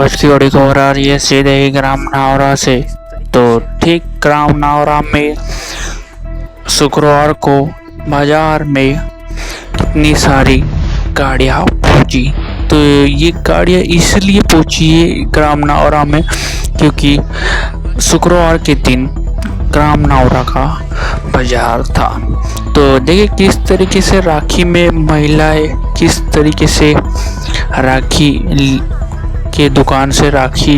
आज की बड़ी खबर आ रही है सीधे ही ग्राम नावरा से। तो ठीक ग्राम नावरा में शुक्रवार को बाजार में कितनी सारी गाड़ियाँ पहुंची। तो ये गाड़ियाँ इसलिए पहुंची है ग्राम नावरा में क्योंकि शुक्रवार के दिन ग्राम नावरा का बाजार था। तो देखिए किस तरीके से राखी में महिलाएं किस तरीके से राखी के दुकान से राखी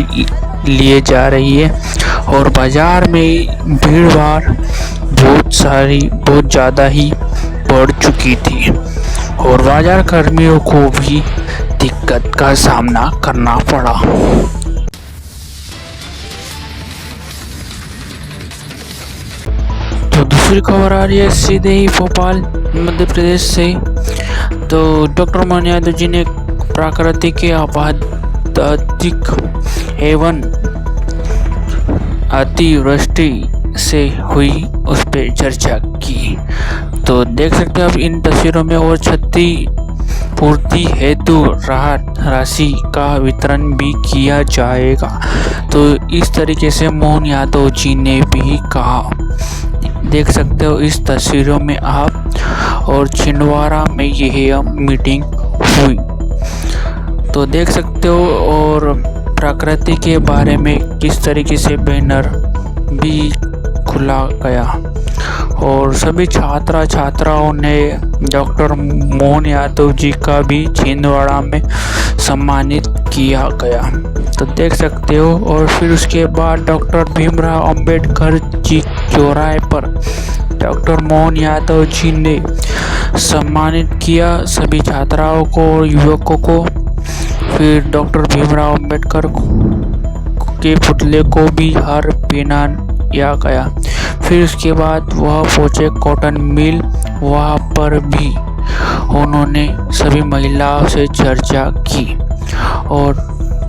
लिए जा रही है और बाजार में भीड़ भाड़ बहुत ज़्यादा ही बढ़ चुकी थी और बाजार कर्मियों को भी दिक्कत का सामना करना पड़ा। तो दूसरी खबर आ रही है सीधे ही भोपाल मध्य प्रदेश से। तो डॉक्टर मोहन यादव जी ने प्राकृतिक आपातिक एवं अतिवृष्टि से हुई उस पर चर्चा की। तो देख सकते हैं आप इन तस्वीरों में और क्षतिपूर्ति हेतु राहत राशि का वितरण भी किया जाएगा। तो इस तरीके से मोहन यादव जी ने भी कहा, देख सकते हो इस तस्वीरों में आप। और छिंदवाड़ा में यह मीटिंग हुई तो देख सकते हो। और प्रकृति के बारे में किस तरीके से बैनर भी खुला गया और सभी छात्राओं ने डॉक्टर मोहन यादव जी का भी छिंदवाड़ा में सम्मानित किया गया। तो देख सकते हो। और फिर उसके बाद डॉक्टर भीमराव अंबेडकर जी चौराहे पर डॉक्टर मोहन यादव जी ने सम्मानित किया सभी छात्राओं को और युवकों को। फिर डॉक्टर भीमराव अंबेडकर के पुतले को भी हार पहनाया गया। फिर उसके बाद वह पहुंचे कॉटन मिल, वहाँ पर भी उन्होंने सभी महिलाओं से चर्चा की और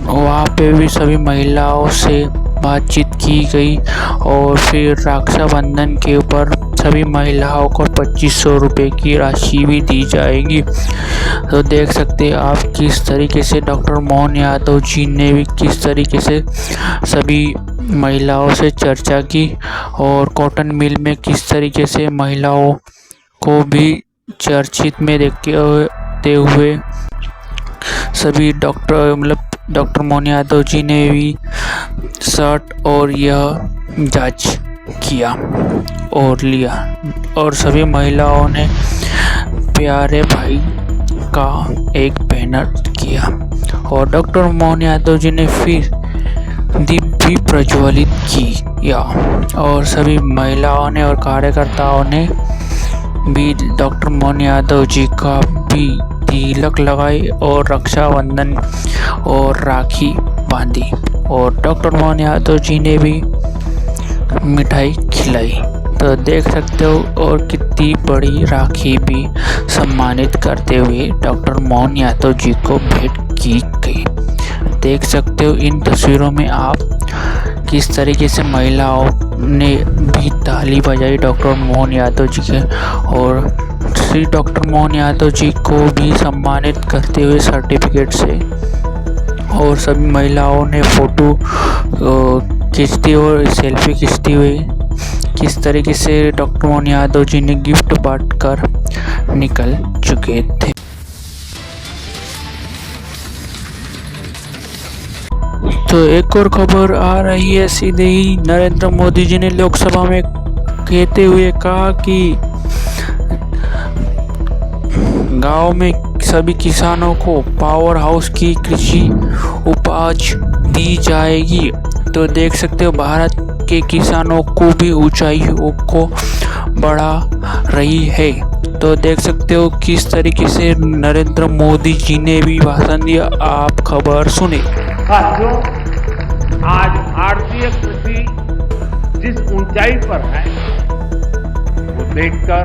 वहाँ पे भी सभी महिलाओं से बातचीत की गई। और फिर रक्षाबंधन के ऊपर सभी महिलाओं को 2500 रुपये की राशि भी दी जाएगी। तो देख सकते हैं आप किस तरीके से डॉक्टर मोहन यादव जी ने भी किस तरीके से सभी महिलाओं से चर्चा की और कॉटन मिल में किस तरीके से महिलाओं को भी चर्चित में देखते हुए सभी डॉक्टर मोहन यादव जी ने भी शर्ट और यह जांच किया और लिया और सभी महिलाओं ने प्यारे भाई का एक बैनर किया। और डॉक्टर मोहन यादव जी ने फिर दीप भी प्रज्वलित किया और सभी महिलाओं ने और कार्यकर्ताओं ने भी डॉक्टर मोहन यादव जी का भी तिलक लगाई और रक्षाबंधन और राखी बांधी और डॉक्टर मोहन यादव जी ने भी मिठाई खिलाई। तो देख सकते हो और कितनी बड़ी राखी भी सम्मानित करते हुए डॉक्टर मोहन यादव जी को भेंट की गई। देख सकते हो इन तस्वीरों में आप किस तरीके से महिलाओं ने भी ताली बजाई डॉक्टर मोहन यादव जी के और श्री डॉक्टर मोहन यादव जी को भी सम्मानित करते हुए सर्टिफिकेट से। और सभी महिलाओं ने फोटो खींचती और सेल्फी खींचती हुई किस तरीके से डॉक्टर मोहन यादव जी ने गिफ्ट बांटकर निकल चुके थे। तो एक और खबर आ रही है सीधे ही नरेंद्र मोदी जी ने लोकसभा में कहते हुए कहा कि गांव में सभी किसानों को पावर हाउस की कृषि उपज दी जाएगी। तो देख सकते हो भारत के किसानों को भी ऊंचाइयों को बढ़ा रही है। तो देख सकते हो किस तरीके से नरेंद्र मोदी जी ने भी भाषण दिया। आप खबर सुने। साथियों, आज भारतीय कृषि जिस ऊंचाई पर है वो देखकर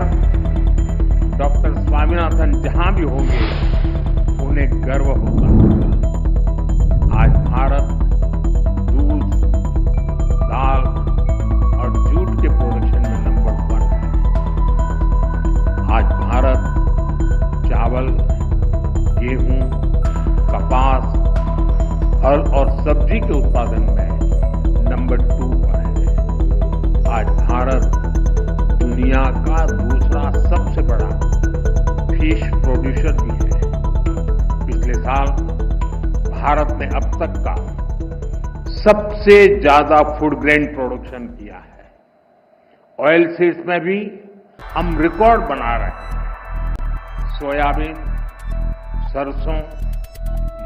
डॉक्टर स्वामीनाथन जहां भी होंगे उन्हें गर्व होगा। आज भारत दूध, दाल और जूट के प्रोडक्शन में नंबर 1 है। आज भारत चावल, गेहूं, कपास, फल और सब्जी प्रोड्यूसर भी है। पिछले साल भारत ने अब तक का सबसे ज्यादा फूड ग्रेन प्रोडक्शन किया है। ऑयल सीड्स में भी हम रिकॉर्ड बना रहे हैं। सोयाबीन, सरसों,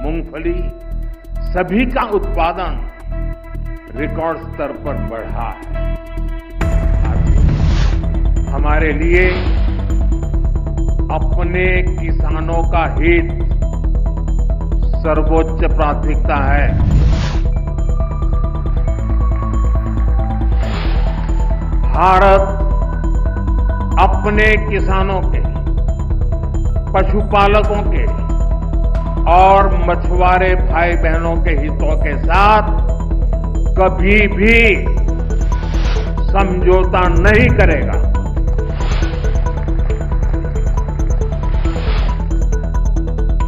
मूंगफली सभी का उत्पादन रिकॉर्ड स्तर पर बढ़ा है। हमारे लिए अपने किसानों का हित सर्वोच्च प्राथमिकता है। भारत अपने किसानों के, पशुपालकों के और मछुआरे भाई बहनों के हितों के साथ कभी भी समझौता नहीं करेगा।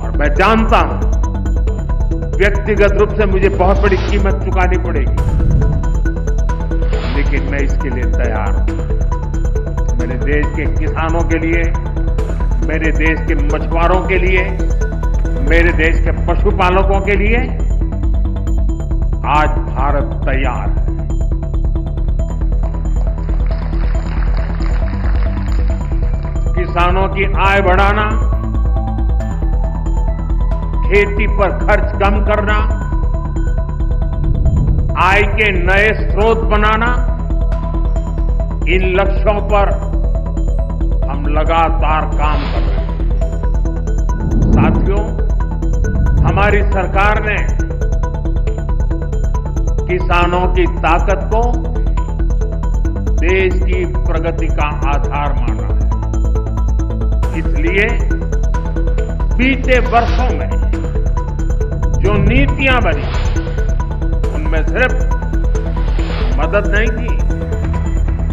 और मैं जानता हूं व्यक्तिगत रूप से मुझे बहुत बड़ी कीमत चुकानी पड़ेगी, लेकिन मैं इसके लिए तैयार हूं। मेरे देश के किसानों के लिए, मेरे देश के मछुआरों के लिए, मेरे देश के पशुपालकों के लिए आज भारत तैयार है। किसानों की आय बढ़ाना, खेती पर खर्च कम करना, आय के नए स्रोत बनाना, इन लक्ष्यों पर हम लगातार काम कर रहे हैं। साथियों, हमारी सरकार ने किसानों की ताकत को देश की प्रगति का आधार माना है। इसलिए बीते वर्षों में जो नीतियां बनी, उनमें सिर्फ मदद नहीं की,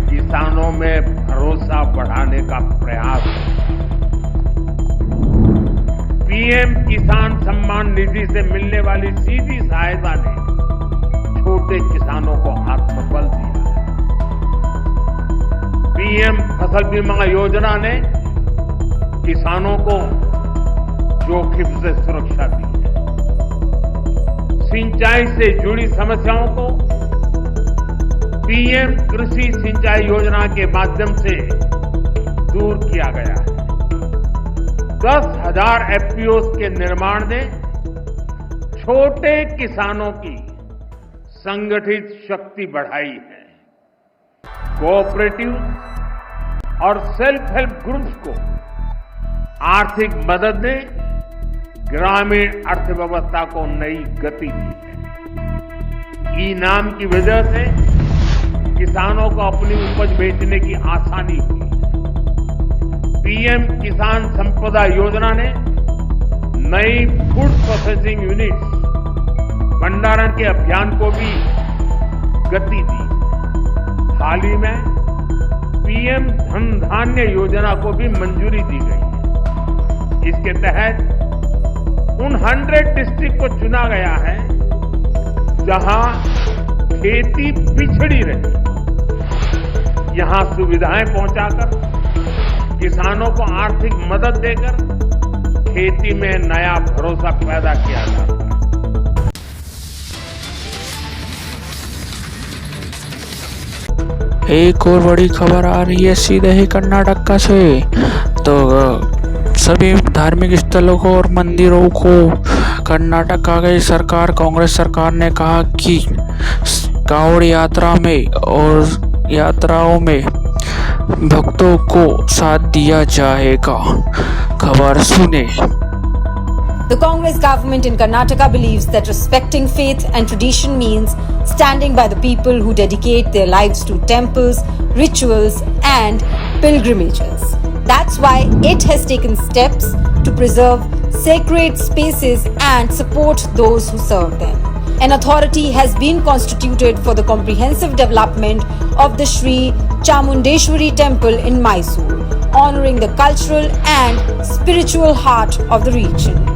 किसानों में भरोसा बढ़ाने का प्रयास। पीएम किसान सम्मान निधि से मिलने वाली सीधी सहायता ने छोटे किसानों को आत्मबल दिया है। पीएम फसल बीमा योजना ने किसानों को जोखिम से सुरक्षा दी है। सिंचाई से जुड़ी समस्याओं को पीएम कृषि सिंचाई योजना के माध्यम से दूर किया गया है। 10,000 एफपीओ के निर्माण ने छोटे किसानों की संगठित शक्ति बढ़ाई है। कोऑपरेटिव और सेल्फ हेल्प ग्रुप्स को आर्थिक मदद ने ग्रामीण अर्थव्यवस्था को नई गति दी है। ई-नाम की वजह से किसानों को अपनी उपज बेचने की आसानी हुई है। पीएम किसान संपदा योजना ने नई फूड प्रोसेसिंग यूनिट्स, भंडारण के अभियान को भी गति दी। हाल ही में पीएम धन धान्य योजना को भी मंजूरी दी गई है। इसके तहत उन 100 डिस्ट्रिक्ट को चुना गया है जहां खेती पिछड़ी रही। यहां सुविधाएं पहुंचाकर, किसानों को आर्थिक मदद देकर खेती में नया भरोसा पैदा किया जाता है। एक और बड़ी खबर आ रही है सीधे ही कर्नाटक का से। तो सभी धार्मिक स्थलों को और मंदिरों को कर्नाटक आ गई सरकार। कांग्रेस सरकार ने कहा कि कांवड़ यात्रा में और यात्राओं में भक्तों को साथ दिया जाएगा। खबर सुने। The Congress government in Karnataka believes that respecting faith and tradition means standing by the people who dedicate their lives to temples, rituals, and pilgrimages. That's why it has taken steps to preserve sacred spaces and support those who serve them. An authority has been constituted for the comprehensive development of the Sri Chamundeshwari Temple in Mysore, honoring the cultural and spiritual heart of the region.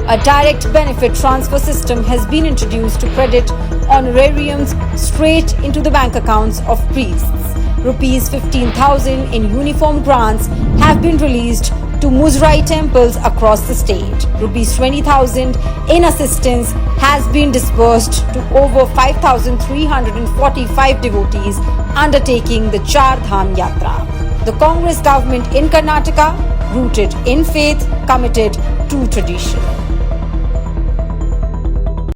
A direct benefit transfer system has been introduced to credit honorariums straight into the bank accounts of priests. Rupees 15,000 in uniform grants have been released to Muzrai temples across the state. Rupees 20,000 in assistance has been disbursed to over 5,345 devotees undertaking the Char Dham Yatra. The Congress government in Karnataka, rooted in faith, committed to tradition.